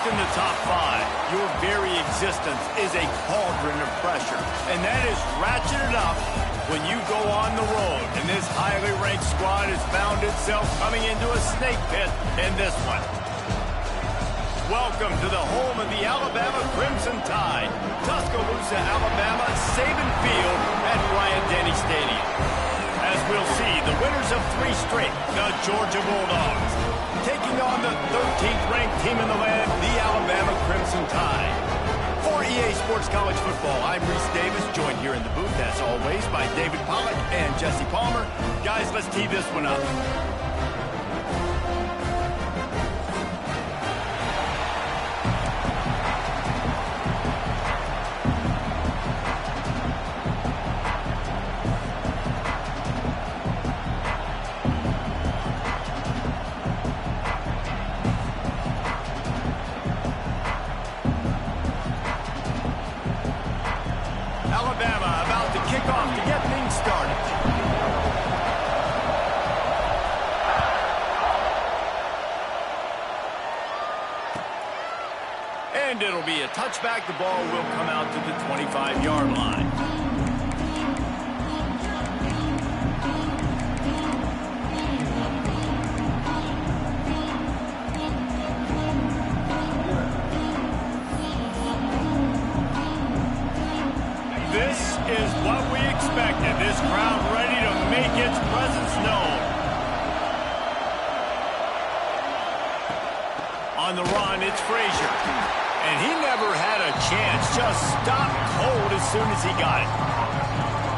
in the top 5, your very existence is a cauldron of pressure. And that is ratcheted up when you go on the road. And this highly ranked squad has found itself coming into a snake pit in this one. Welcome to the home of the Alabama Crimson Tide, Tuscaloosa, Alabama, Saban Field at Bryant-Denny Stadium. As we'll see, the winners of 3 straight, the Georgia Bulldogs, taking on the 13th ranked team in the land, the Alabama Crimson Tide. For EA Sports College Football, I'm Reese Davis, joined here in the booth, as always, by David Pollack and Jesse Palmer. Guys, let's tee this one up. Alabama about to kick off to get things started. And it'll be a touchback. The ball will come out to the 25-yard line. This is what we expected. This crowd ready to make its presence known. On the run, it's Frazier. And he never had a chance. Just stopped cold as soon as he got it.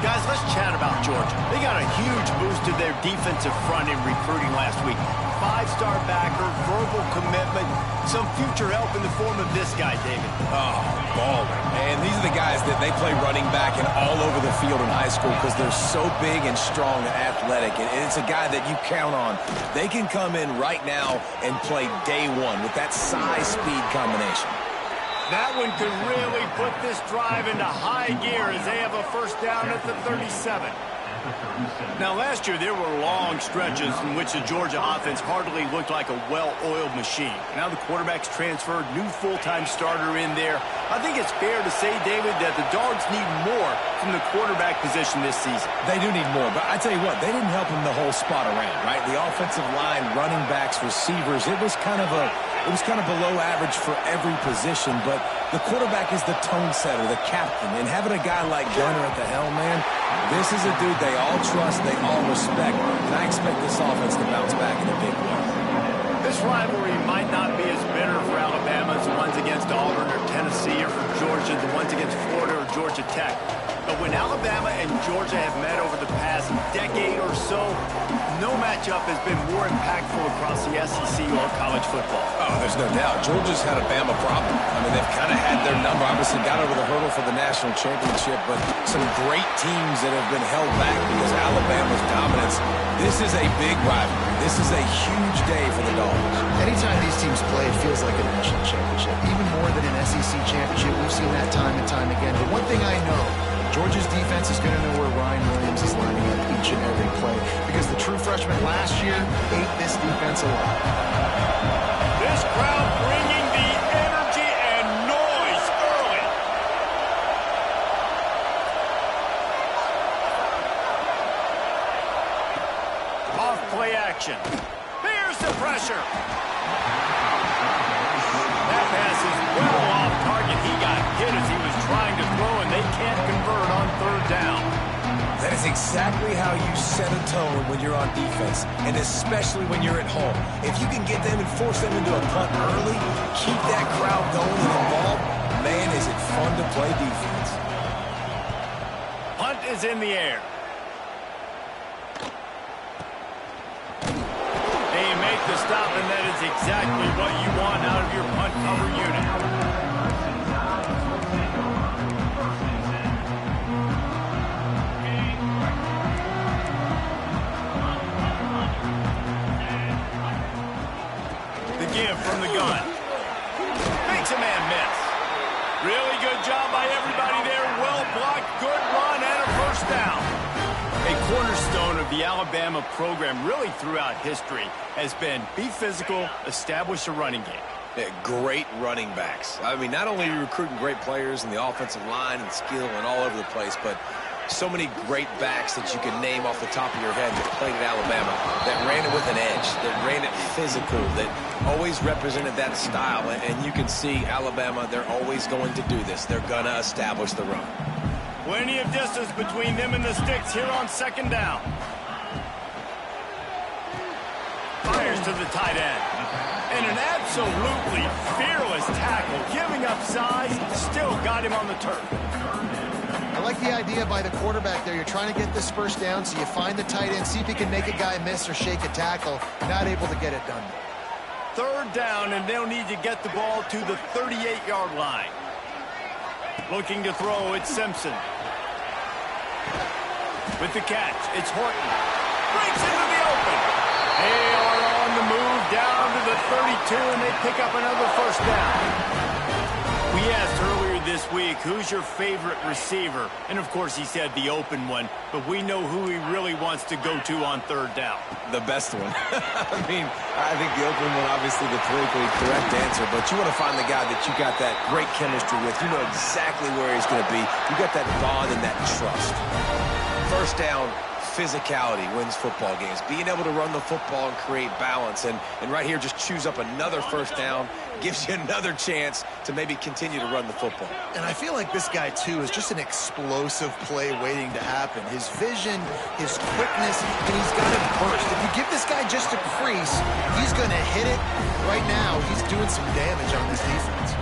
Guys, let's chat about Georgia. They got a huge boost to their defensive front in recruiting last week. 5-star backer, verbal commitment, some future help in the form of this guy, David. Oh, baller. And these are the guys that they play running back and all over the field in high school because they're so big and strong and athletic. And it's a guy that you count on. They can come in right now and play day one with that size-speed combination. That one could really put this drive into high gear as they have a first down at the 37. Now, last year, there were long stretches in which the Georgia offense hardly looked like a well-oiled machine. Now the quarterback's transferred, new full-time starter in there. I think it's fair to say, David, that the Dogs need more from the quarterback position this season. They do need more, but I tell you what, they didn't help them the whole spot around, right? The offensive line, running backs, receivers, it was kind of below average for every position, but the quarterback is the tone setter, the captain, and having a guy like Gunner at the helm, man, this is a dude they all trust, they all respect, and I expect this offense to bounce back in a big way. This rivalry might not be as bitter for Alabama as the ones against Auburn or Tennessee, or for Georgia, the ones against Florida or Georgia Tech. But when Alabama and Georgia have met over the past decade or so, no matchup has been more impactful across the SEC or college football. Oh, there's no doubt. Georgia's had a Bama problem. I mean, they've kind of had their number. Obviously got over the hurdle for the national championship, but some great teams that have been held back because Alabama's dominance. This is a big rivalry. This is a huge day for the Dogs. Anytime these teams play, it feels like a national championship. Even more than an SEC championship. We've seen that time and time again. But one thing I know, Georgia's defense is going to know where Ryan Williams is lining up each and every play because the true freshman last year ate this defense alive. This crowd bringing the energy and noise early. Off play action. Here's the pressure. That pass is well off target. He got hit as he was trying to throw, and they can't convert on 3rd down. That is exactly how you set a tone when you're on defense, and especially when you're at home. If you can get them and force them into a punt early, keep that crowd going and involved, man, is it fun to play defense. Punt is in the air. They make the stop, and that is exactly what you want out of your punt cover unit. Give from the gun. Makes a man miss. Really good job by everybody there. Well blocked, good run, and a first down. A cornerstone of the Alabama program really throughout history has been be physical, establish a running game. Yeah, great running backs. I mean, not only are you recruiting great players in the offensive line and skill and all over the place, but so many great backs that you can name off the top of your head that played at Alabama, that ran it with an edge, that ran it physical, that always represented that style. And you can see Alabama, they're always going to do this. They're going to establish the run. Plenty of distance between them and the sticks here on second down. Fires to the tight end. And an absolutely fearless tackle, giving up size, still got him on the turf. I like the idea by the quarterback there. You're trying to get this first down, so you find the tight end, see if you can make a guy miss or shake a tackle. Not able to get it done. Third down, and they'll need to get the ball to the 38-yard line. Looking to throw, it's Simpson. With the catch, it's Horton. Breaks into the open. They are on the move down to the 32, and they pick up another first down. We asked earlier this week, who's your favorite receiver? And, of course, he said the open one, but we know who he really wants to go to on third down. The best one. I mean, I think the open one, obviously the politically correct answer, but you want to find the guy that you got that great chemistry with. You know exactly where he's going to be. You got that bond and that trust. First down, physicality wins football games. Being able to run the football and create balance. And right here, just choose up another first down, gives you another chance to maybe continue to run the football. And I feel like this guy, too, is just an explosive play waiting to happen. His vision, his quickness, and he's got it burst. If you give this guy just a crease, he's going to hit it. Right now, he's doing some damage on this defense.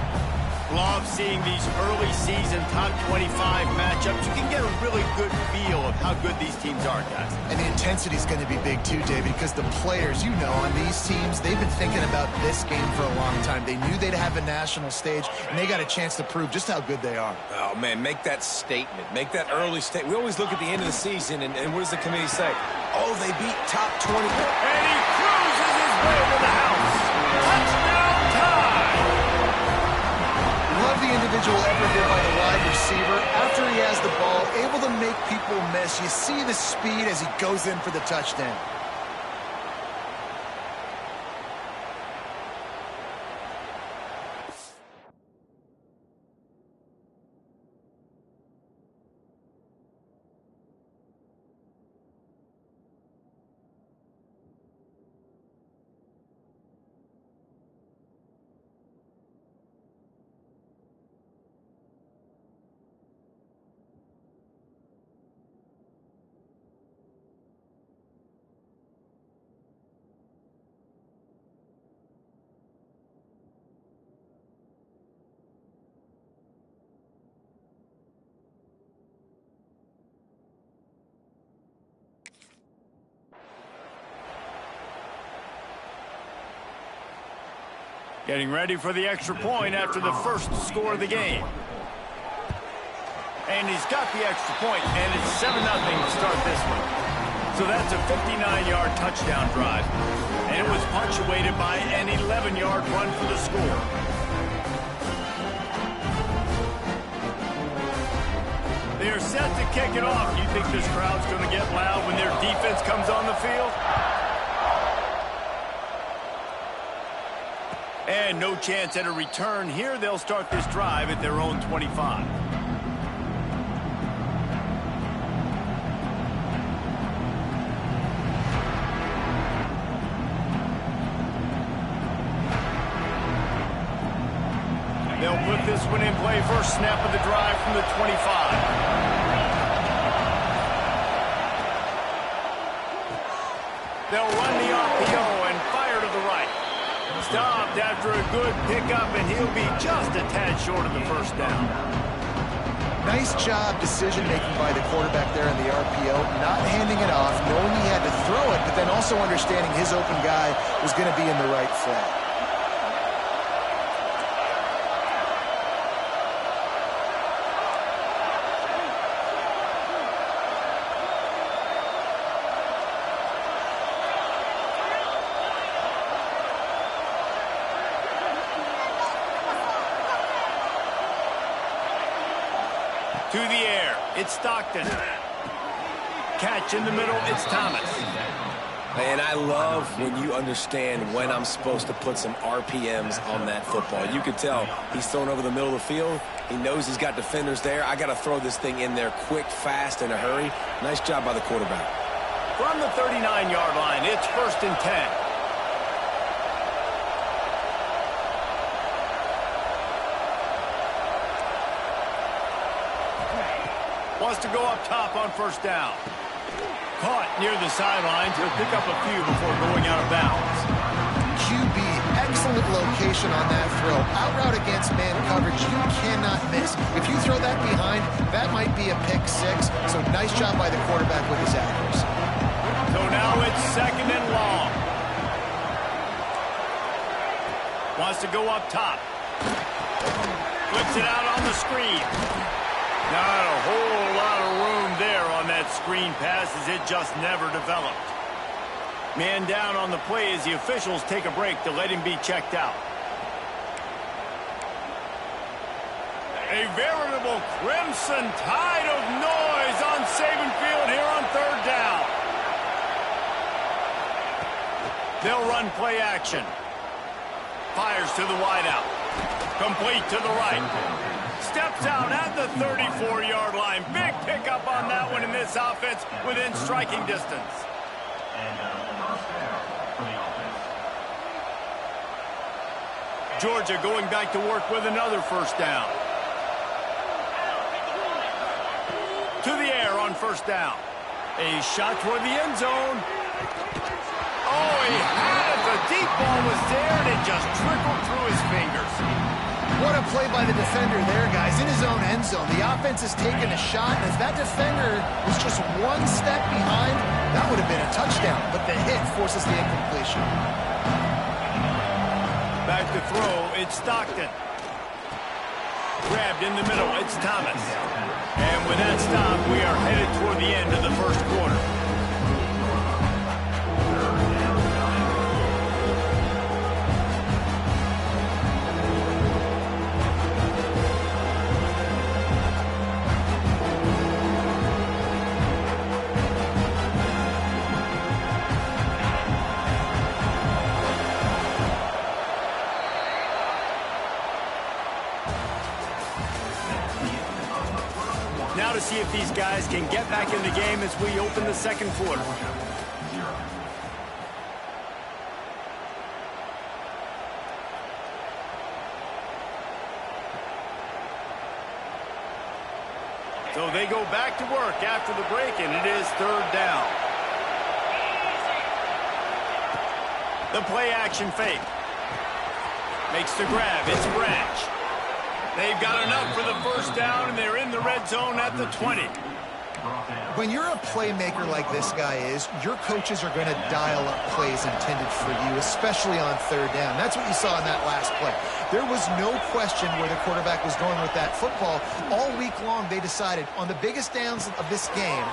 Love seeing these early season top 25 matchups. You can get a really good feel of how good these teams are, guys. And the intensity is going to be big too, David, because the players, you know, on these teams, they've been thinking about this game for a long time. They knew they'd have a national stage, and they got a chance to prove just how good they are. Oh, man, make that statement. Make that early statement. We always look at the end of the season, and what does the committee say? Oh, they beat top 20. And he cruises his way to the house. Touchdown time! Love the individual effort there by the wide receiver. After he has the ball, able to make people miss. You see the speed as he goes in for the touchdown. Getting ready for the extra point after the first score of the game. And he's got the extra point, and it's 7-0 to start this one. So that's a 59-yard touchdown drive. And it was punctuated by an 11-yard run for the score. They are set to kick it off. You think this crowd's going to get loud when their defense comes on the field? And no chance at a return here. They'll start this drive at their own 25. They'll put this one in play. First snap of the drive from the 25. They'll run the RPO and fire to the right. Stopped after a good pickup, and he'll be just a tad short of the first down. Nice job decision-making by the quarterback there in the RPO, not handing it off, knowing he had to throw it, but then also understanding his open guy was going to be in the right flat. To the air, it's Stockton. Catch in the middle, it's Thomas. And I love when you understand when I'm supposed to put some RPMs on that football. You can tell he's thrown over the middle of the field. He knows he's got defenders there. I got to throw this thing in there quick, fast, in a hurry. Nice job by the quarterback. From the 39-yard line, it's 1st and 10. Wants to go up top on 1st down. Caught near the sidelines. He'll pick up a few before going out of bounds. QB, excellent location on that throw. Out route against man coverage, you cannot miss. If you throw that behind, that might be a pick 6. So nice job by the quarterback with his accuracy. So now it's 2nd and long. Wants to go up top. Flips it out on the screen. Not a whole lot of room there on that screen pass as it just never developed. Man down on the play as the officials take a break to let him be checked out. A veritable crimson tide of noise on Saban Field here on 3rd down. They'll run play action. Fires to the wideout. Complete to the right. Steps out at the 34-yard line. Big pickup on that one in this offense within striking distance. Georgia going back to work with another 1st down. To the air on 1st down. A shot toward the end zone. Oh, he had it. The deep ball was there, and it just trickled through his fingers. What a play by the defender there, guys. In his own end zone, the offense has taken a shot, and if that defender was just one step behind, that would have been a touchdown. But the hit forces the incompletion. Back to throw, it's Stockton. Grabbed in the middle, it's Thomas. And with that stop, we are headed toward the end of the 1st quarter. Now to see if these guys can get back in the game as we open the 2nd quarter. So they go back to work after the break, and it is 3rd down. The play action fake. Makes the grab. It's Branch. They've got enough for the 1st down, and they're in the red zone at the 20. When you're a playmaker like this guy is, your coaches are going to dial up plays intended for you, especially on 3rd down. That's what you saw in that last play. There was no question where the quarterback was going with that football. All week long, they decided on the biggest downs of this game,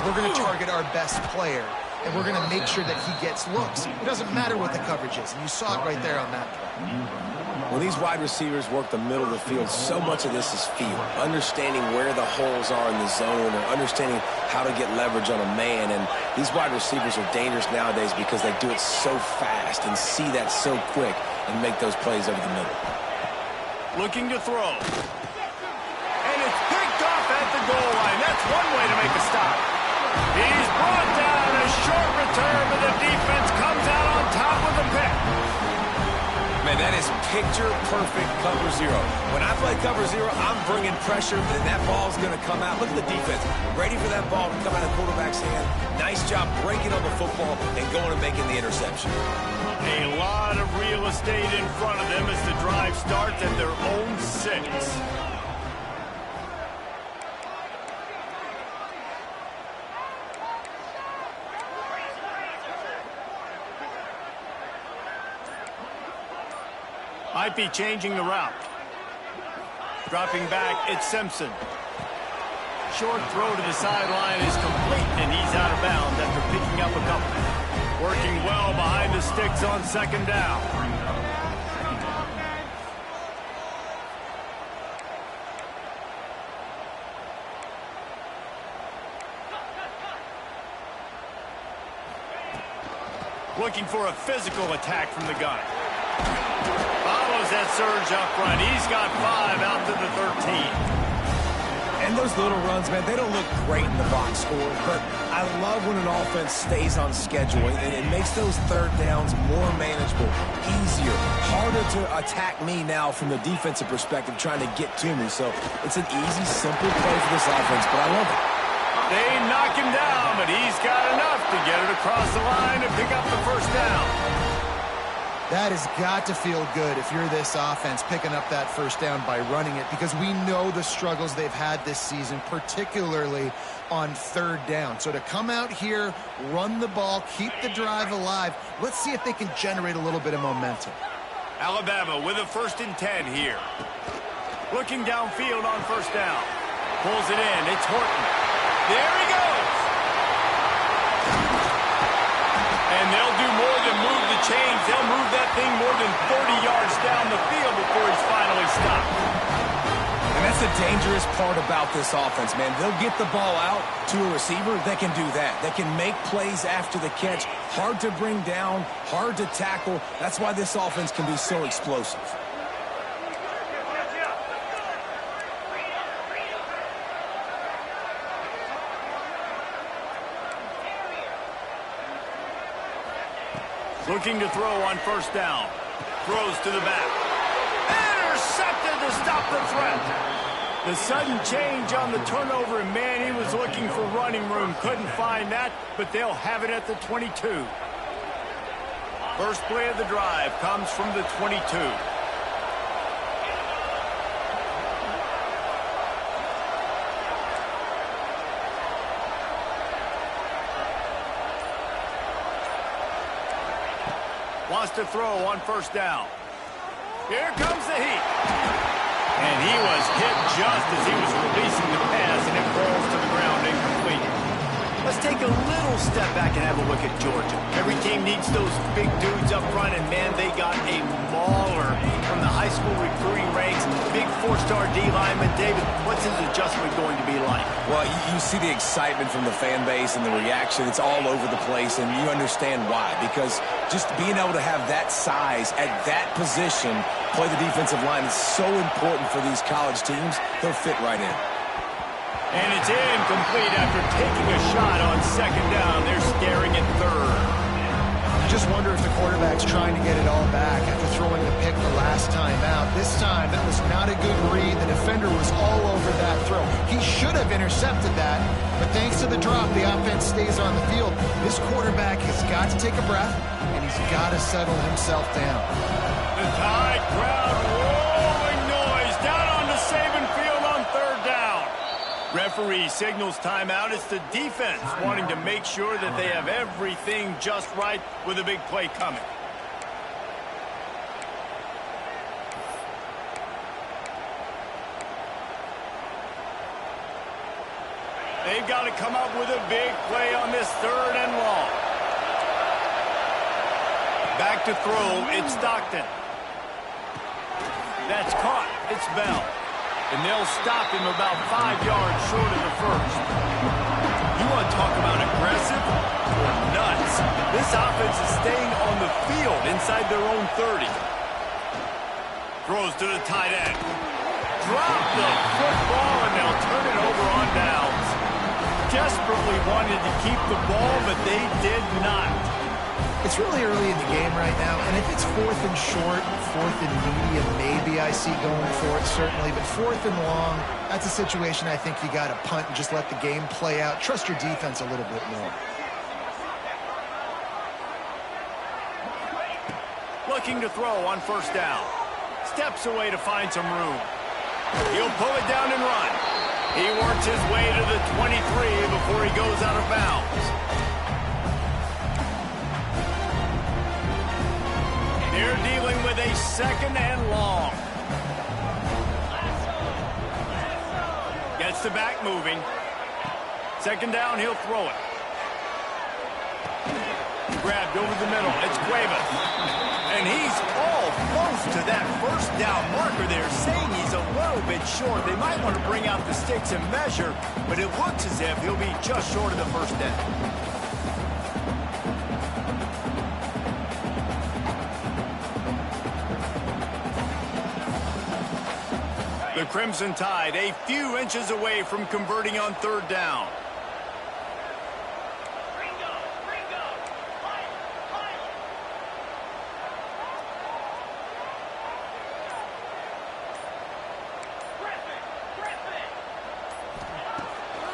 we're going to target our best player, and we're going to make sure that he gets looks. It doesn't matter what the coverage is, and you saw it right there on that play. When these wide receivers work the middle of the field, so much of this is feel. Understanding where the holes are in the zone or understanding how to get leverage on a man. And these wide receivers are dangerous nowadays because they do it so fast and see that so quick and make those plays over the middle. Looking to throw. And it's picked off at the goal line. That's one way to make a stop. He's brought down. A short return, but the defense comes out on top with the pick. Man, that is picture-perfect cover zero. When I play cover zero, I'm bringing pressure, and that ball's going to come out. Look at the defense. Ready for that ball to come out of the quarterback's hand. Nice job breaking on the football and going and making the interception. A lot of real estate in front of them as the drive starts at their own 6. Might be changing the route. Dropping back, it's Simpson. Short throw to the sideline is complete, and he's out of bounds after picking up a couple. Working well behind the sticks on 2nd down. Looking for a physical attack from the gun. Follows that surge up front. He's got 5 out to the 13. And those little runs, man, they don't look great in the box score, but I love when an offense stays on schedule, and it makes those third downs more manageable, easier, harder to attack me now from the defensive perspective trying to get to me. So it's an easy, simple play for this offense, but I love it. They knock him down, but he's got enough to get it across the line and pick up the first down. That has got to feel good if you're this offense, picking up that first down by running it, because we know the struggles they've had this season, particularly on third down. So to come out here, run the ball, keep the drive alive, let's see if they can generate a little bit of momentum. Alabama with a 1st and 10 here. Looking downfield on first down. Pulls it in. It's Horton. There he goes. And they'll do more than move the chains. They'll move that thing more than 30 yards down the field before he's finally stopped. And that's the dangerous part about this offense, man. They'll get the ball out to a receiver. They can do that. They can make plays after the catch. Hard to bring down, hard to tackle. That's why this offense can be so explosive. Looking to throw on first down. Throws to the back. Intercepted to stop the threat. The sudden change on the turnover, and man, he was looking for running room. Couldn't find that, but they'll have it at the 22. First play of the drive comes from the 22. Wants to throw on first down. Here comes the heat. And he was hit just as he was releasing the pass, and it falls to the ground incomplete. Let's take a little step back and have a look at Georgia. Every team needs those big dudes up front, and man, they got a mauler from the high school recruiting ranks. Big 4-star D lineman. David, what's his adjustment going to be like? Well, you see the excitement from the fan base and the reaction. It's all over the place, and you understand why. Because just being able to have that size at that position, play the defensive line, is so important for these college teams. He'll fit right in. And it's incomplete after taking a shot on second down. They're staring at third. I just wonder if the quarterback's trying to get it all back after throwing the pick the last time out. This time, that was not a good read. The defender was all over that throw. He should have intercepted that, but thanks to the drop, the offense stays on the field. This quarterback has got to take a breath, and he's got to settle himself down. The Tide crowd rolling noise down on the Saban field on third down. Referee signals timeout. It's the defense wanting to make sure that they have everything just right with a big play coming. They've got to come up with a big play on this third and long. Back to throw, it's Stockton. That's caught. It's Bell. And they'll stop him about 5 yards short of the first. You want to talk about aggressive or nuts? This offense is staying on the field inside their own 30. Throws to the tight end. Drop the football, and they'll turn it over on downs. Desperately wanted to keep the ball, but they did not. It's really early in the game right now, and if it's 4th and short, 4th and medium, maybe I see going for it, certainly. But 4th and long, that's a situation I think you got to punt and just let the game play out. Trust your defense a little bit more. Looking to throw on first down. Steps away to find some room. He'll pull it down and run. He works his way to the 23 before he goes out of bounds. They're dealing with a second and long. Gets the back moving. Second down, he'll throw it. Grabbed over the middle. It's Cuevas. And he's all close to that first down marker there, saying he's a little bit short. They might want to bring out the sticks and measure, but it looks as if he'll be just short of the first down. The Crimson Tide a few inches away from converting on third down.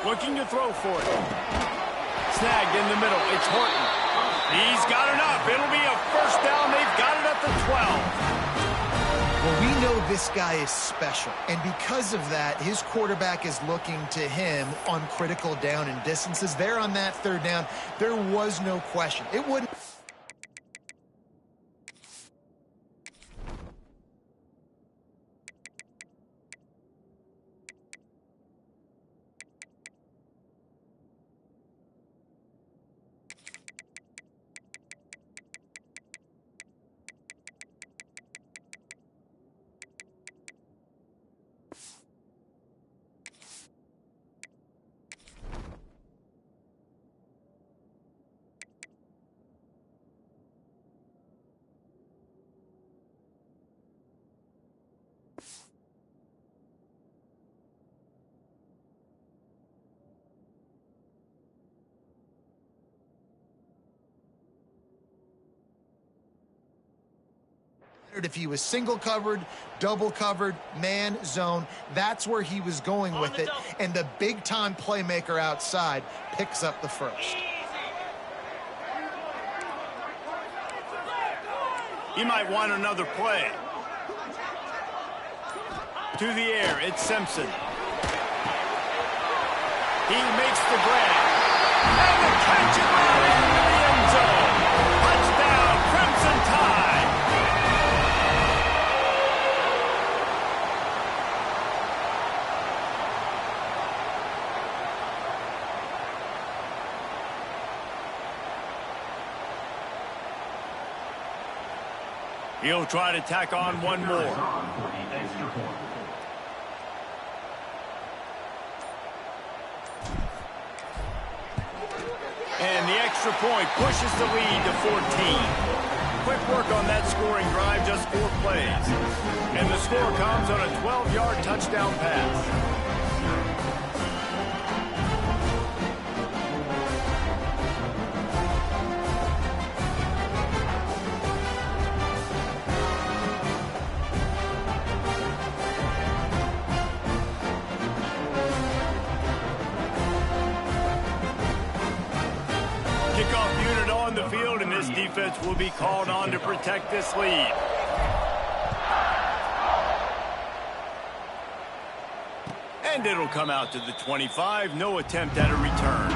Looking to throw for it. Snagged in the middle. It's Horton. He's got enough. It'll be a first down. They've got it at the 12. Well, we know this guy is special, and because of that, his quarterback is looking to him on critical down and distances. There on that third down, there was no question. It wouldn't... If he was single covered, double covered, man, zone, that's where he was going with it. And the big-time playmaker outside picks up the first. He might want another play. To the air, it's Simpson. He makes the grab. And the catch is right into the end zone. Touchdown, Crimson Tide. He'll try to tack on one more. And the extra point pushes the lead to 14. Quick work on that scoring drive, just 4 plays. And the score comes on a 12-yard touchdown pass. Kickoff unit on the field, and this defense will be called on to protect this lead. And it'll come out to the 25. No attempt at a return.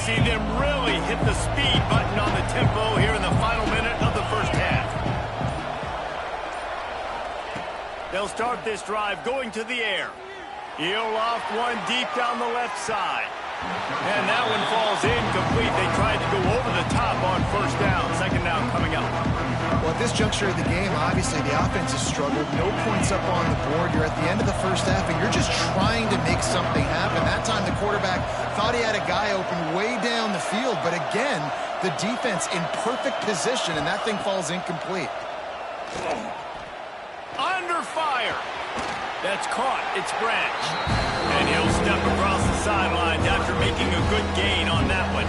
See them really hit the speed button on the tempo here in the final minute of the first half. They'll start this drive going to the air. He'll loft one deep down the left side. And that one falls incomplete. They tried to go over the top on first down. Second down coming up. Well, at this juncture of the game, obviously the offense has struggled. No points up on the board. You're at the end of the first half, and you're just trying to make something happen. That time the quarterback thought he had a guy open way down the field, but again, the defense in perfect position, and that thing falls incomplete. Under fire. That's caught. It's Branch. And he'll step across the sidelines after making a good gain on that one.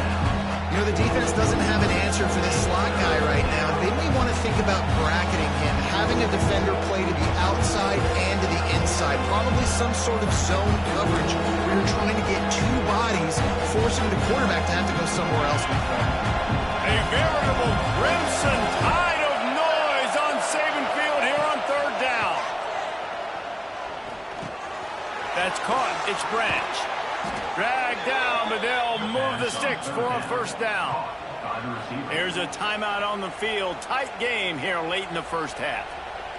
You know, the defense doesn't have an answer for this slot guy right now. They may want to think about bracketing him, having a defender play to the outside and to the inside. Probably some sort of zone coverage where you're trying to get 2 bodies, forcing the quarterback to have to go somewhere else with them. A veritable Crimson Tide of noise on Saban Field here on third down. That's caught. It's Branch. Dragged down, but they'll move the sticks for a first down. There's a timeout on the field. Tight game here late in the first half.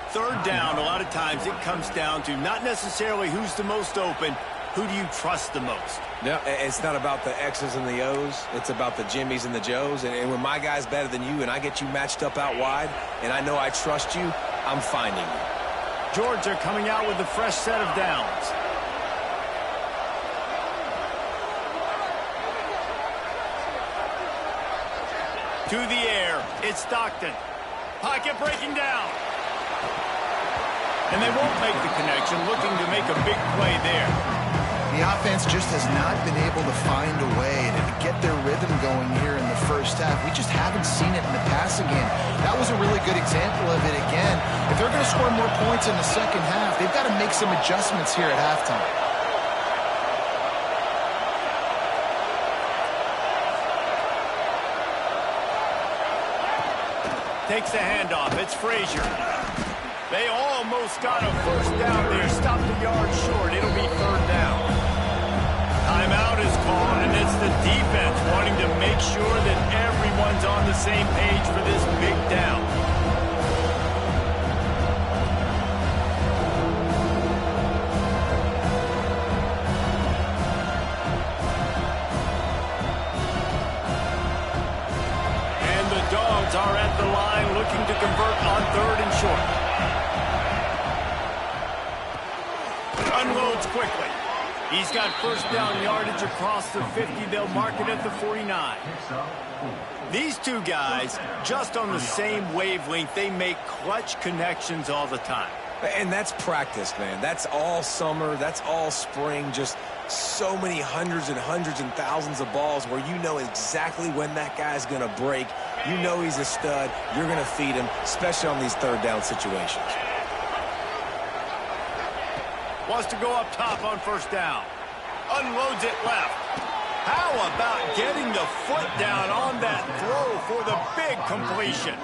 Third down, a lot of times it comes down to not necessarily who's the most open, Who do you trust the most? No, it's not about the X's and the O's. It's about the Jimmies and the Joes. And when my guy's better than you and I get you matched up out wide and I know I trust you, I'm finding you. Georgia coming out with a fresh set of downs. To the air, it's Stockton. Pocket breaking down. And they won't make the connection, looking to make a big play there. The offense just has not been able to find a way to get their rhythm going here in the first half. We just haven't seen it in the passing game. That was a really good example of it again. If they're going to score more points in the second half, they've got to make some adjustments here at halftime. Takes the handoff. It's Frazier. They almost got a first down there. Stopped a yard short. It'll be third down. Timeout is called, and it's the defense wanting to make sure that everyone's on the same page for this big down. And the Dogs are at the line looking to convert on third and short. Unloads quickly. He's got first down yardage across the 50. They'll mark it at the 49. These two guys, just on the same wavelength, they make clutch connections all the time. And that's practice, man. That's all summer. That's all spring. Just so many hundreds and thousands of balls where you know exactly when that guy's going to break. You know he's a stud. You're going to feed him, especially on these third down situations. Wants to go up top on first down. Unloads it left. How about getting the foot down on that throw for the big completion?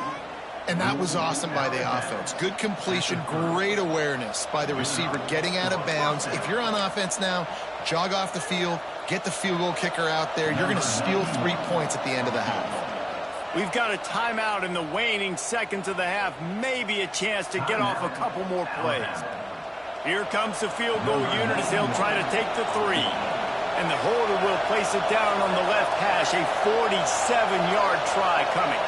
And that was awesome by the offense. Good completion, great awareness by the receiver getting out of bounds. If you're on offense now, jog off the field, get the field goal kicker out there. You're going to steal 3 points at the end of the half. We've got a timeout in the waning seconds of the half. Maybe a chance to get off a couple more plays. Here comes the field goal unit as they'll try to take the 3. And the holder will place it down on the left hash. A 47-yard try coming.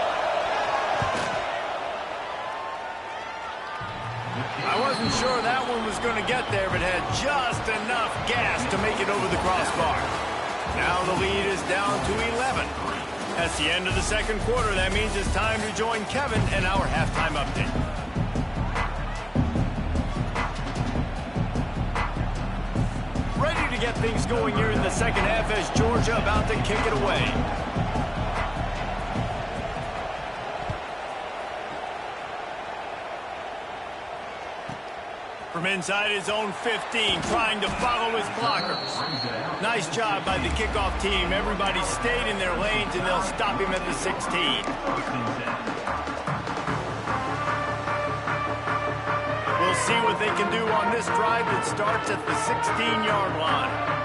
I wasn't sure that one was going to get there, but had just enough gas to make it over the crossbar. Now the lead is down to 11. That's the end of the second quarter. That means it's time to join Kevin and our halftime update. Ready to get things going here in the second half as Georgia about to kick it away. From inside his own 15, trying to follow his blockers. Nice job by the kickoff team. Everybody stayed in their lanes, and they'll stop him at the 16. We'll see what they can do on this drive that starts at the 16-yard line.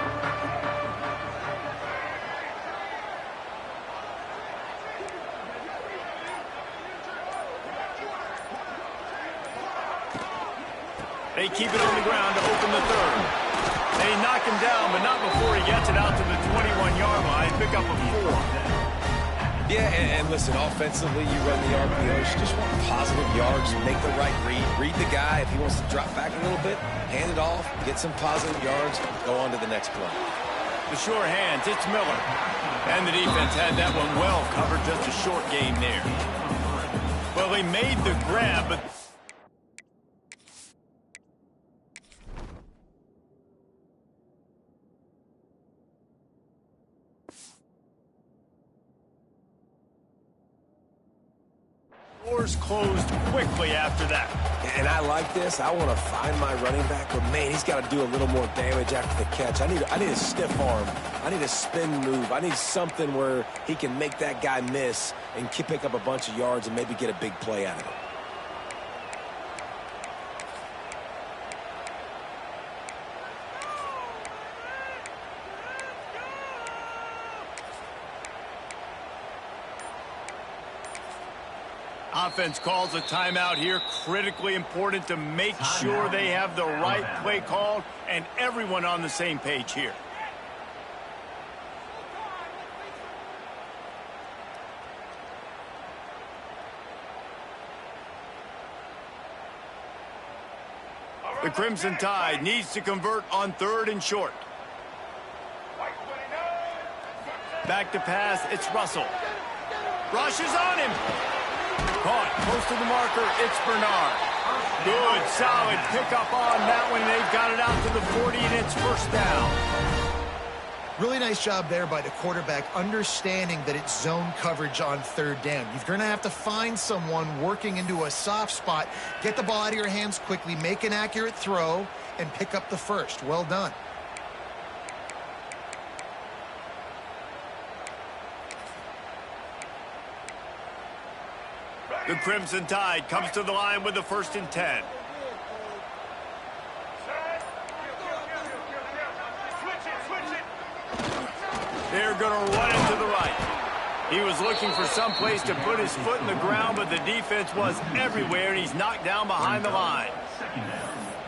They keep it on the ground to open the third. They knock him down, but not before he gets it out to the 21-yard line. Pick up a 4. Yeah, and listen, offensively, you run the RPOs. You just want positive yards, make the right read. Read the guy. If he wants to drop back a little bit, hand it off, get some positive yards, go on to the next play. The sure hands, it's Miller. And the defense had that one well covered, just a short game there. Well, they made the grab, but... doors closed quickly after that. And I like this. I want to find my running back, but man, he's got to do a little more damage after the catch. I need a stiff arm. I need a spin move. I need something where he can make that guy miss and pick up a bunch of yards and maybe get a big play out of it. Offense calls a timeout here. Critically important to make sure they have the right play called and everyone on the same page here. The Crimson Tide needs to convert on 3rd and short. Back to pass, it's Russell. Rush is on him. Caught close to the marker, it's Bernard. Good, solid pickup on that one. They've got it out to the 40, and it's first down. Really nice job there by the quarterback, understanding that it's zone coverage on 3rd down. You're going to have to find someone working into a soft spot, get the ball out of your hands quickly, make an accurate throw, and pick up the first. Well done. The Crimson Tide comes to the line with the 1st and 10. They're going to run it to the right. He was looking for some place to put his foot in the ground, but the defense was everywhere, and he's knocked down behind the line.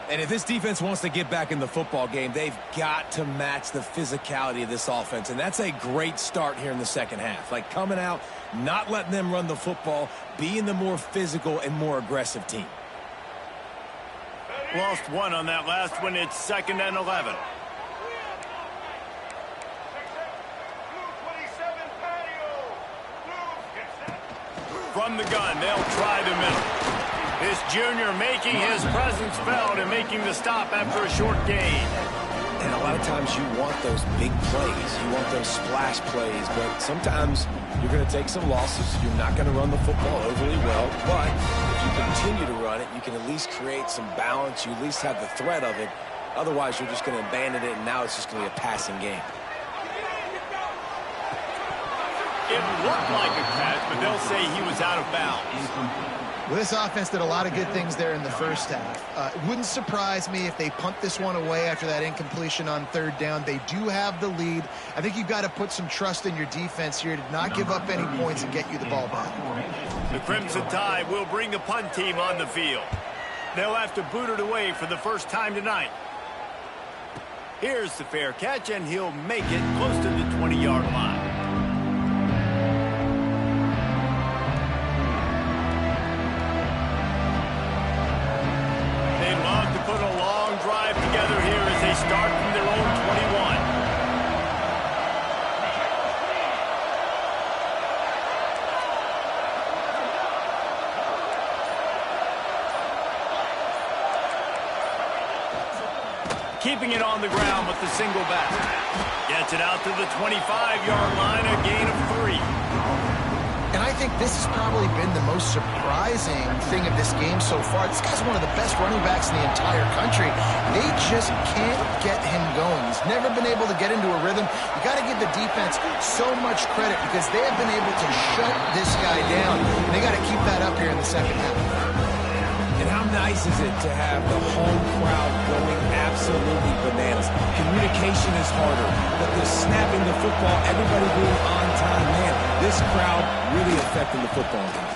And if this defense wants to get back in the football game, they've got to match the physicality of this offense. And that's a great start here in the second half. Like coming out, not letting them run the football, being the more physical and more aggressive team. Lost one on that last one. It's 2nd and 11. From the gun, they'll try the middle. This junior making his presence felt and making the stop after a short gain. And a lot of times you want those big plays. You want those splash plays. But sometimes you're going to take some losses. You're not going to run the football overly well. But if you continue to run it, you can at least create some balance. You at least have the threat of it. Otherwise, you're just going to abandon it, and now it's just going to be a passing game. It looked like a catch, but they'll say he was out of bounds. Well, this offense did a lot of good things there in the first half. It wouldn't surprise me if they punt this one away after that incompletion on 3rd down. They do have the lead. I think you've got to put some trust in your defense here to not give up any points and get you the ball back. The Crimson Tide will bring the punt team on the field. They'll have to boot it away for the first time tonight. Here's the fair catch, and he'll make it close to the 20-yard line. Put a long drive together here as they start from their own 21. Keeping it on the ground with the single back. Gets it out to the 25-yard line, a gain of 3. And I think this has probably been the most surprising thing of this game so far. This guy's one of the best running backs in the entire country. They just can't get him going. He's never been able to get into a rhythm. You got to give the defense so much credit because they have been able to shut this guy down. And they got to keep that up here in the second half. And how nice is it to have the home crowd going absolutely bananas? Communication is harder, but the snapping the football, everybody being on time, man, this crowd really affecting the football game.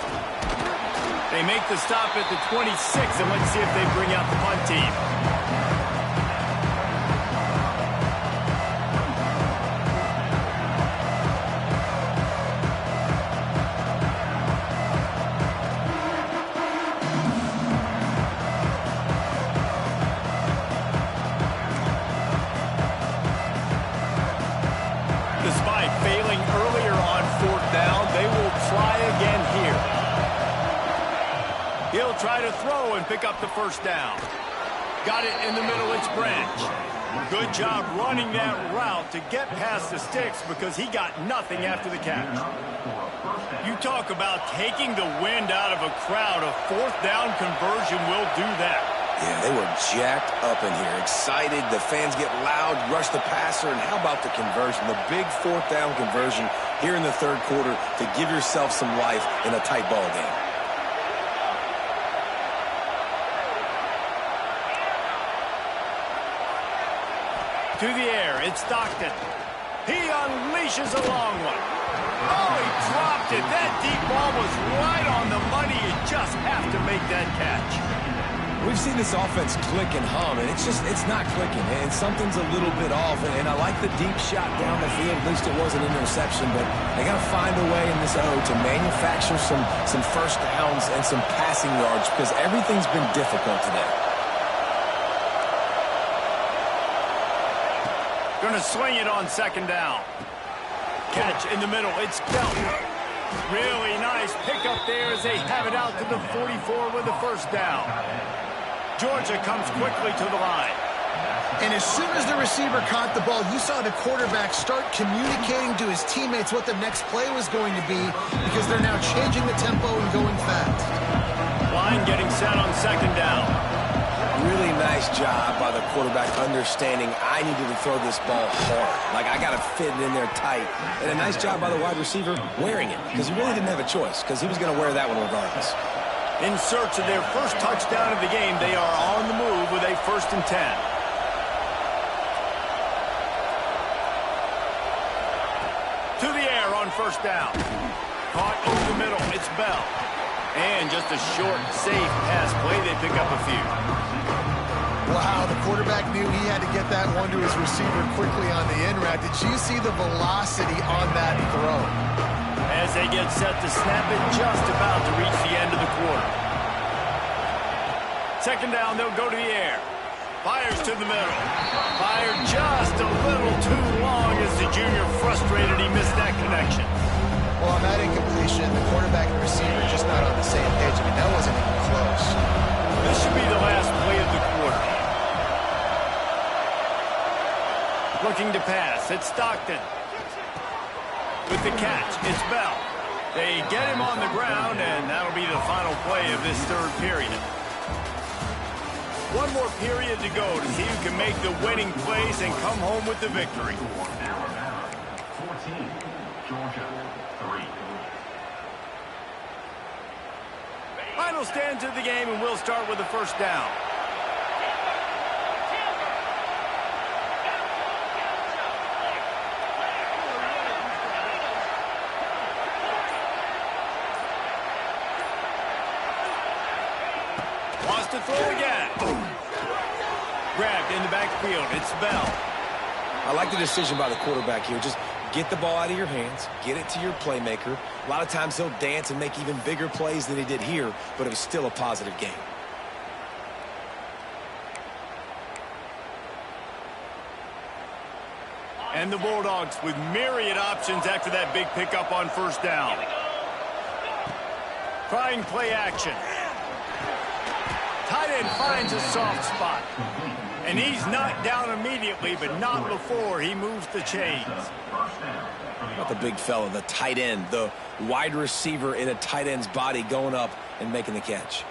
They make the stop at the 26, and let's see if they bring out the punt team. Despite failing earlier on 4th down, they will try again here. He'll try to throw and pick up the first down. Got it in the middle, it's Branch. Good job running that route to get past the sticks because he got nothing after the catch. You talk about taking the wind out of a crowd. A 4th down conversion will do that. Yeah, they were jacked up in here, excited. The fans get loud, rush the passer, and how about the conversion? The big 4th down conversion here in the 3rd quarter to give yourself some life in a tight ball game. To the air, it's Stockton. He unleashes a long one. Oh, he dropped it. That deep ball was right on the money. You just have to make that catch. We've seen this offense click and hum, and it's not clicking, and something's a little bit off. And I like the deep shot down the field. At least it was an interception, but they got to find a way in this O to manufacture some first downs and some passing yards because everything's been difficult today. Going to swing it on second down. Catch in the middle. It's dealt. Really nice pickup there as they have it out to the 44 with the first down. Georgia comes quickly to the line. And as soon as the receiver caught the ball, you saw the quarterback start communicating to his teammates what the next play was going to be because they're now changing the tempo and going fast. Line getting set on second down. Really nice job by the quarterback understanding I needed to throw this ball hard. Like, I got to fit it in there tight. And a nice job by the wide receiver wearing it because he really didn't have a choice because he was going to wear that one regardless. In search of their first touchdown of the game, they are on the move with a 1st and 10. To the air on first down. Caught over the middle. It's Bell. And just a short, safe pass play. They pick up a few. Wow, the quarterback knew he had to get that one to his receiver quickly on the in route. Did you see the velocity on that throw? As they get set to snap it, just about to reach the end of the quarter. Second down, they'll go to the air. Fires to the middle. Fired just a little too long as the junior frustrated he missed that connection. Well, on that incompletion, the quarterback and receiver just not on the same page. I mean, that wasn't even close. This should be the last play of the quarter. Looking to pass, it's Stockton. With the catch, it's Bell. They get him on the ground, and that'll be the final play of this third period. One more period to go to see who can make the winning plays and come home with the victory. Alabama 14, Georgia 3. Final stands of the game, and we'll start with the first down. Wants to throw again. Grabbed in the backfield. It's Bell. I like the decision by the quarterback here. Just get the ball out of your hands, get it to your playmaker. A lot of times he'll dance and make even bigger plays than he did here, but it was still a positive game. And the Bulldogs with myriad options after that big pickup on first down. Trying play action. Tight end finds a soft spot. And he's knocked down immediately, but not before he moves the chains. Not the big fella, the tight end, the wide receiver in a tight end's body going up and making the catch.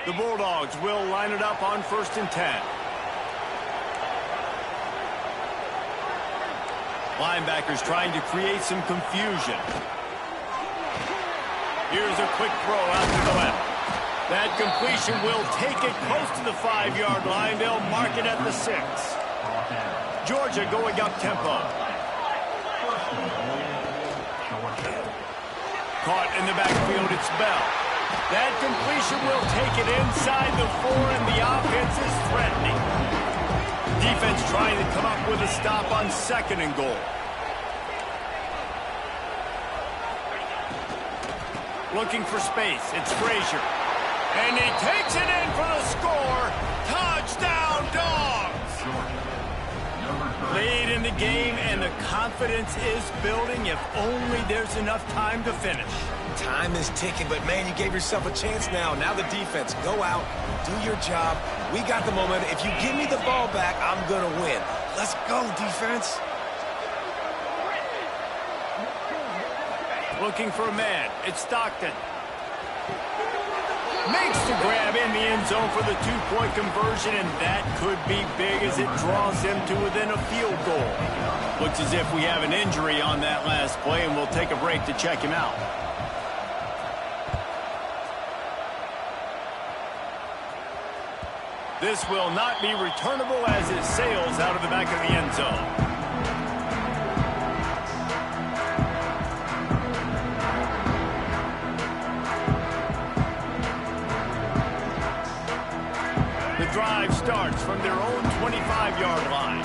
The Bulldogs will line it up on 1st and 10. Linebackers trying to create some confusion. Here's a quick throw out to the left. That completion will take it close to the 5-yard line. They'll mark it at the 6. Georgia going up tempo. Caught in the backfield, it's Bell. That completion will take it inside the 4, and the offense is threatening. Defense trying to come up with a stop on 2nd and goal. Looking for space. It's Frazier. And he takes it in for the score. Touchdown, Dogs! Lead in the game, and the confidence is building if only there's enough time to finish. Time is ticking, but, man, you gave yourself a chance now. Now the defense, go out, do your job. We got the momentum. If you give me the ball back, I'm going to win. Let's go, defense. Looking for a man. It's Stockton. Makes the grab in the end zone for the 2-point conversion, and that could be big as it draws them to within a field goal. Looks as if we have an injury on that last play, and we'll take a break to check him out. This will not be returnable as it sails pass out of the back of the end zone. The drive starts from their own 25-yard line.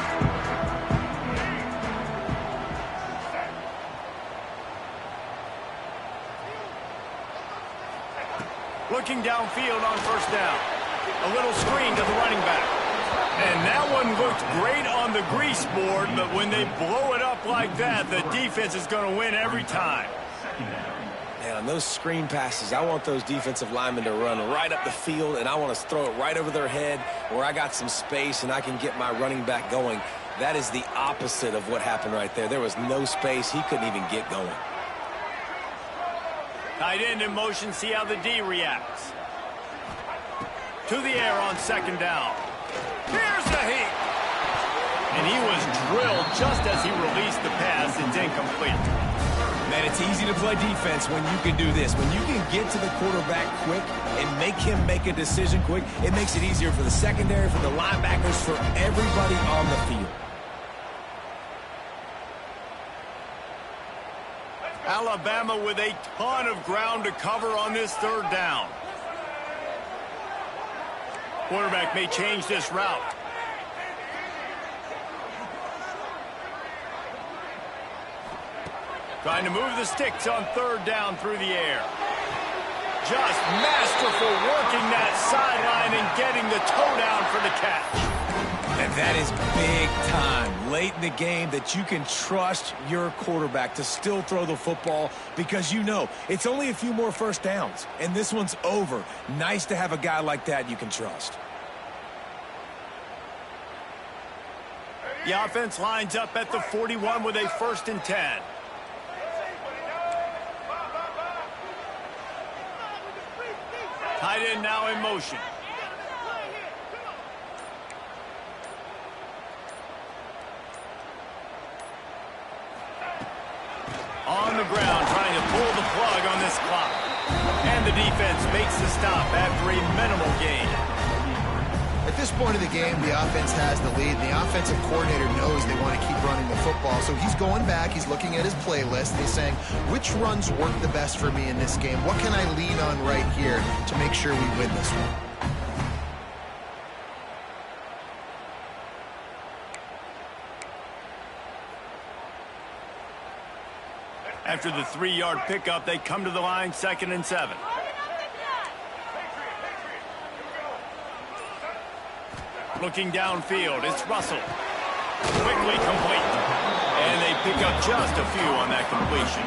Looking downfield on first down. A little screen to the running back. And that one looked great on the grease board, but when they blow it up like that, the defense is going to win every time. Man, on those screen passes, I want those defensive linemen to run right up the field, and I want to throw it right over their head where I got some space and I can get my running back going. That is the opposite of what happened right there. There was no space. He couldn't even get going. Tight end in motion, see how the D reacts. To the air on second down. Here's the heat. And he was drilled just as he released the pass. It's incomplete. Man, it's easy to play defense when you can do this. When you can get to the quarterback quick and make him make a decision quick, it makes it easier for the secondary, for the linebackers, for everybody on the field. Alabama with a ton of ground to cover on this third down. Quarterback may change this route. Trying to move the sticks on third down through the air. Just masterful working that sideline and getting the toe down for the catch. And that is big time late in the game that you can trust your quarterback to still throw the football because you know it's only a few more first downs, and this one's over. Nice to have a guy like that you can trust. The offense lines up at the 41 with a 1st and 10. Tight end now in motion. On the ground, trying to pull the plug on this clock. And the defense makes the stop after a minimal gain. At this point of the game, the offense has the lead, and the offensive coordinator knows they want to keep running the football. So he's going back, he's looking at his playlist, he's saying, which runs work the best for me in this game? What can I lean on right here to make sure we win this one? After the 3-yard pickup, they come to the line, 2nd and 7. Looking downfield, it's Russell. Quickly complete. And they pick up just a few on that completion.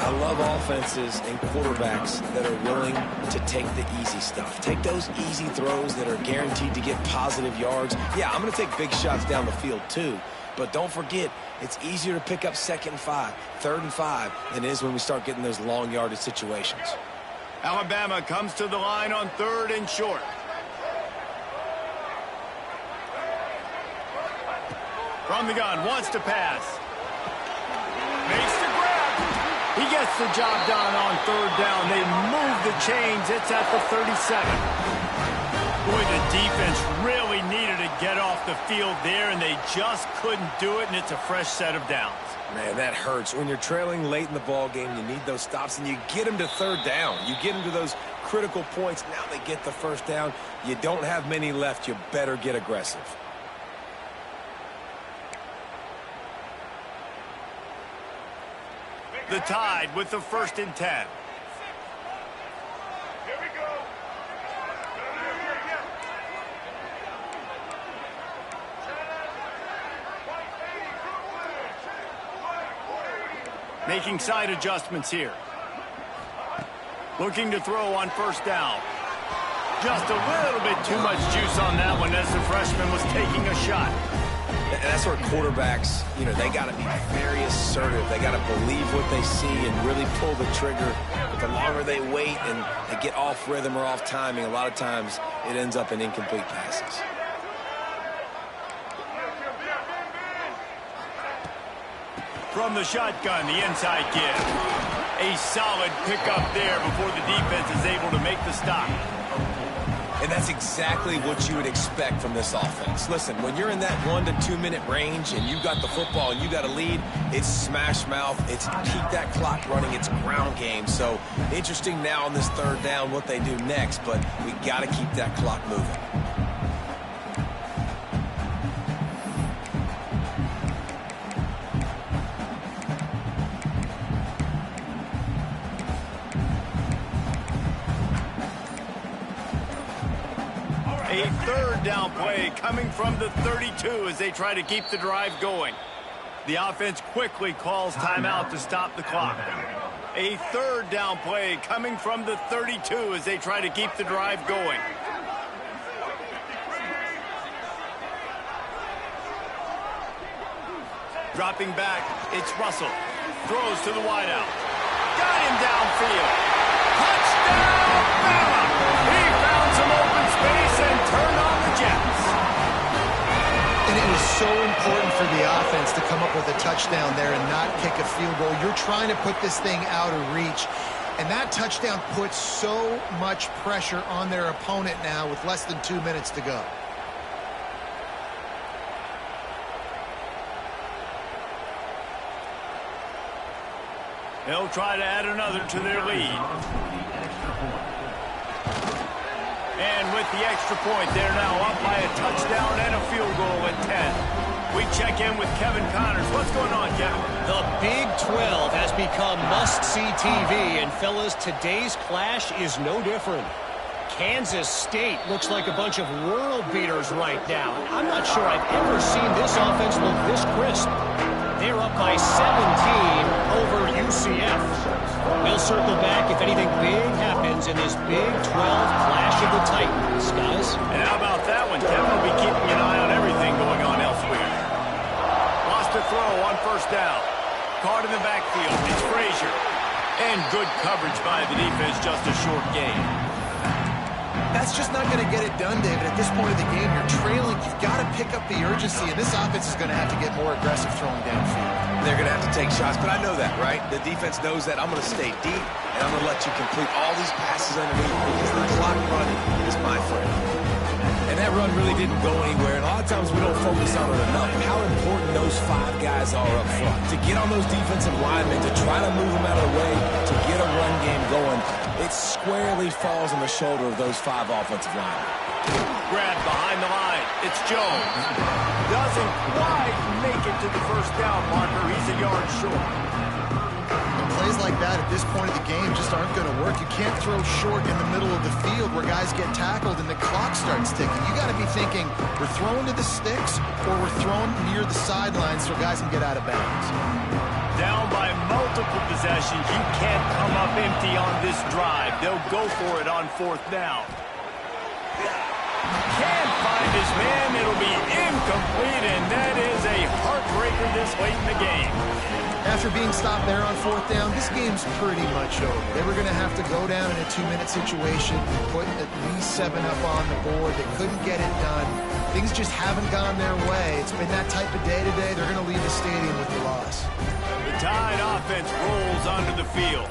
I love offenses and quarterbacks that are willing to take the easy stuff. Take those easy throws that are guaranteed to get positive yards. Yeah, I'm going to take big shots down the field too. But don't forget, it's easier to pick up 2nd and 5, 3rd and 5 than it is when we start getting those long yardage situations. Alabama comes to the line on 3rd and short. From the gun, wants to pass. Makes the grab. He gets the job done on 3rd down. They move the chains. It's at the 37. Boy, the defense really needed to get off the field there, and they just couldn't do it, and it's a fresh set of downs. Man, that hurts. When you're trailing late in the ball game, you need those stops, and you get them to 3rd down. You get them to those critical points. Now they get the 1st down. You don't have many left. You better get aggressive. The Tide with the 1st and 10. Making side adjustments here. Looking to throw on 1st down. Just a little bit too much juice on that one as the freshman was taking a shot. And that's where quarterbacks, they got to be very assertive. They got to believe what they see and really pull the trigger. But the longer they wait and they get off rhythm or off timing, a lot of times it ends up in incomplete passes. From the shotgun, the inside give. A solid pickup there before the defense is able to make the stop. And that's exactly what you would expect from this offense. Listen, when you're in that 1 to 2 minute range and you got the football and you got a lead, it's smash mouth, it's keep that clock running, it's ground game. So interesting now on this third down what they do next, but we got to keep that clock moving. A third down play coming from the 32 as they try to keep the drive going. The offense quickly calls timeout to stop the clock. A third down play coming from the 32 as they try to keep the drive going. Dropping back, it's Russell. Throws to the wideout. Got him downfield. Touchdown, Bama! He found some open space and turned on the Jets. And it was so important for the offense to come up with a touchdown there and not kick a field goal. You're trying to put this thing out of reach. And that touchdown puts so much pressure on their opponent now with less than 2 minutes to go. They'll try to add another to their lead. And with the extra point, they're now up by a touchdown and a field goal at 10. We check in with Kevin Connors. What's going on, Kevin? The Big 12 has become must-see TV, and fellas, today's clash is no different. Kansas State looks like a bunch of world beaters right now. I'm not sure I've ever seen this offense look this crisp. They're up by 17 over UCF. We'll circle back if anything big happens in this Big 12 clash of the Titans, guys. And how about that one? Kevin will be keeping an eye on everything going on elsewhere. Lost a throw on first down. Caught in the backfield. It's Frazier. And good coverage by the defense, just a short gain. That's just not going to get it done, David. At this point of the game, you're trailing. You've got to pick up the urgency, and this offense is going to have to get more aggressive throwing downfield. They're going to have to take shots, but I know that, right? The defense knows that. I'm going to stay deep, and I'm going to let you complete all these passes underneath because the clock running is my friend. And that run really didn't go anywhere, and a lot of times we don't focus on it enough, how important those 5 guys are up front. To get on those defensive linemen, to try to move them out of the way, to get a run game going, it squarely falls on the shoulder of those 5 offensive linemen. Grabbed behind the line. It's Jones. Doesn't quite make it to the first down marker. He's a yard short. Plays like that at this point of the game just aren't going to work. You can't throw short in the middle of the field where guys get tackled and the clock starts ticking. You got to be thinking we're throwing to the sticks or we're throwing near the sidelines so guys can get out of bounds. Down by multiple possessions. You can't come up empty on this drive. They'll go for it on fourth down. Can't find his man. It'll be incomplete, and that is a heartbreaker this late in the game. After being stopped there on fourth down, this game's pretty much over. They were going to have to go down in a 2-minute situation, put at least 7 up on the board. They couldn't get it done. Things just haven't gone their way. It's been that type of day today. They're going to leave the stadium with the loss. The Tide offense rolls onto the field.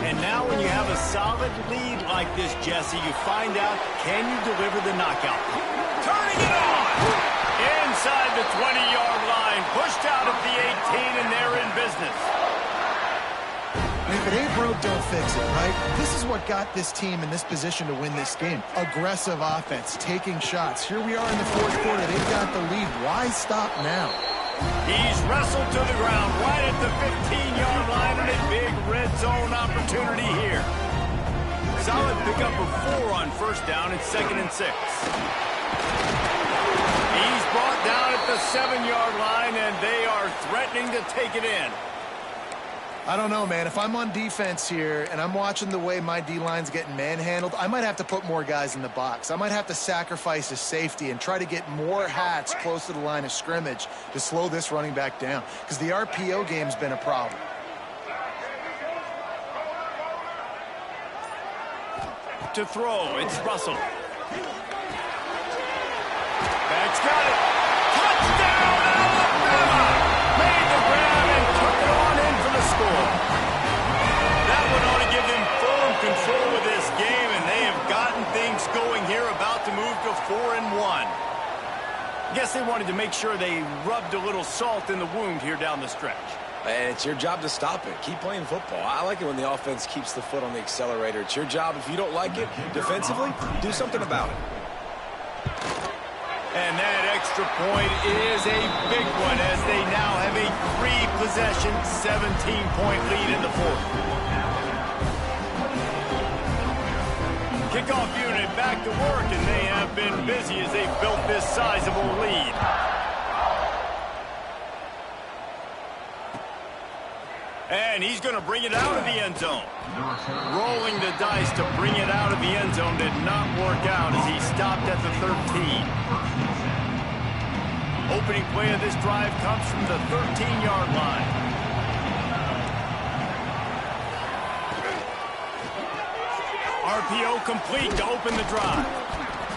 And now when you have a solid lead like this, Jesse, you find out, can you deliver the knockout? Turning it on! Inside the 20-yard line, pushed out at the 18, and they're in business. If it ain't broke, don't fix it, right? This is what got this team in this position to win this game. Aggressive offense, taking shots. Here we are in the fourth quarter. They've got the lead. Why stop now? He's wrestled to the ground right at the 15-yard line, and a big red zone opportunity here. Solid pickup of 4 on first down. It's 2nd and 6. He's brought down at the 7-yard line, and they are threatening to take it in. I don't know, man. If I'm on defense here and I'm watching the way my D-line's getting manhandled, I might have to put more guys in the box. I might have to sacrifice his safety and try to get more hats close to the line of scrimmage to slow this running back down because the RPO game's been a problem. To throw, it's Russell. Back's got it. Touchdown, Alabama! Made the grab and took it on in for the score. That one ought to give them firm control of this game, and they have gotten things going here guess they wanted to make sure they rubbed a little salt in the wound here down the stretch. And it's your job to stop it. Keep playing football. I like it when the offense keeps the foot on the accelerator. It's your job. If you don't like it defensively, do something about it. And that extra point is a big one as they now have a 3-possession, 17-point lead in the fourth. Kickoff unit back to work, and they have been busy as they've built this sizable lead. And he's going to bring it out of the end zone. Rolling the dice to bring it out of the end zone did not work out as he stopped at the 13. Opening play of this drive comes from the 13-yard line. RPO complete to open the drive.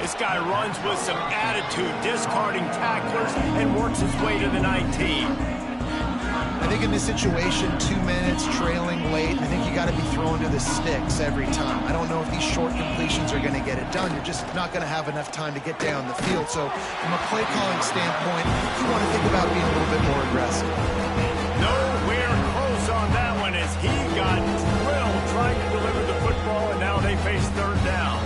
This guy runs with some attitude, discarding tacklers, and works his way to the 19. I think in this situation, 2 minutes, trailing late, I think you got to be throwing to the sticks every time. I don't know if these short completions are going to get it done. You're just not going to have enough time to get down the field. So from a play calling standpoint, you want to think about being a little bit more aggressive. Nowhere close on that one as he got drilled trying to deliver the football, and now they face third down.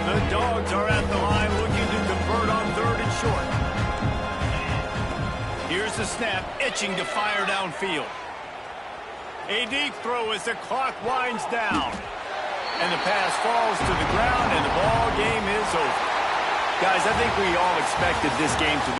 The Dogs are at the line looking to convert on 3rd and short. Here's the snap, itching to fire downfield. A deep throw as the clock winds down. And the pass falls to the ground, and the ball game is over. Guys, I think we all expected this game to be